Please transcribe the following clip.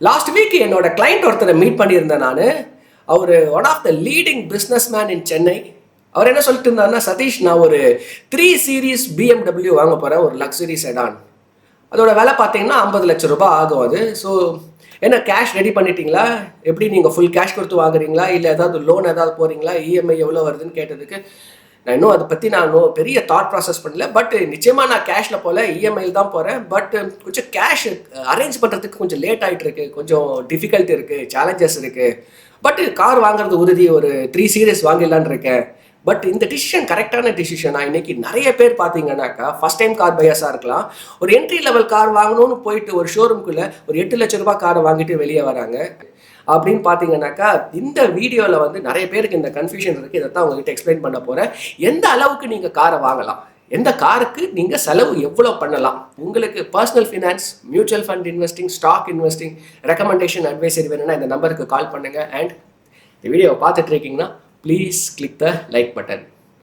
Last week என்னோட client ஒருத்தரை meet பண்ணியிருந்தேன் நான். அவர் one of the leading businessman in Chennai. அவர் என்ன சொல்லிட்டு இருந்தாருன்னா, சதீஷ் நான் ஒரு 3 சீரீஸ் BMW வாங்க போகிறேன், ஒரு லக்ஸுரி செடான். அதோட விலை பார்த்தீங்கன்னா 50 லட்சம் ரூபாய் ஆகும் அது. ஸோ என்ன கேஷ் ரெடி பண்ணிட்டீங்களா, எப்படி நீங்கள் ஃபுல் கேஷ் கொடுத்து வாங்குறீங்களா, இல்லை ஏதாவது லோன் ஏதாவது போகிறீங்களா, இஎம்ஐ எவ்வளோ வருதுன்னு கேட்டதுக்கு நான் இன்னும் அதை பற்றி நான் இன்னும் பெரிய தாட் ப்ராசஸ் பண்ணல. பட் நிச்சயமாக நான் கேஷில் போகல, இஎம்ஐயில் தான் போகிறேன். பட் கொஞ்சம் கேஷ் அரேஞ்ச் பண்ணுறதுக்கு கொஞ்சம் லேட் ஆகிட்டு இருக்கு, கொஞ்சம் டிஃபிகல்ட் இருக்குது, சேலஞ்சஸ் இருக்குது. பட் கார் வாங்குறது உறுதி, ஒரு 3 சீரீஸ் வாங்கிடலான்னு இருக்கேன். பட் இந்த டிசிஷன் கரெக்டான டிசிஷனா? இன்னைக்கு நிறைய பேர் பார்த்தீங்கன்னாக்கா ஃபர்ஸ்ட் டைம் கார் பையர்ஸாக இருக்கலாம், ஒரு என்ட்ரி லெவல் கார் வாங்கணும்னு போயிட்டு ஒரு ஷோரூம்குள்ளே ஒரு 8 லட்சம் ரூபாய் காரை வாங்கிட்டு வெளியே வராங்க. அப்படின்னு பார்த்தீங்கன்னாக்கா இந்த வீடியோவில் வந்து நிறைய பேருக்கு இந்த கன்ஃபியூஷன் இருக்குது. இதை தான் உங்ககிட்ட எக்ஸ்பிளைன் பண்ண போகிறேன். எந்த அளவுக்கு நீங்கள் காரை வாங்கலாம், எந்த காருக்கு நீங்கள் செலவு எவ்வளோ பண்ணலாம், உங்களுக்கு personal finance, mutual fund investing, stock investing, recommendation, advisory வேணும்னா இந்த நம்பருக்கு கால் பண்ணுங்கள். அண்ட் இந்த வீடியோவை பார்த்துட்டு இருக்கீங்கன்னா please click the like button.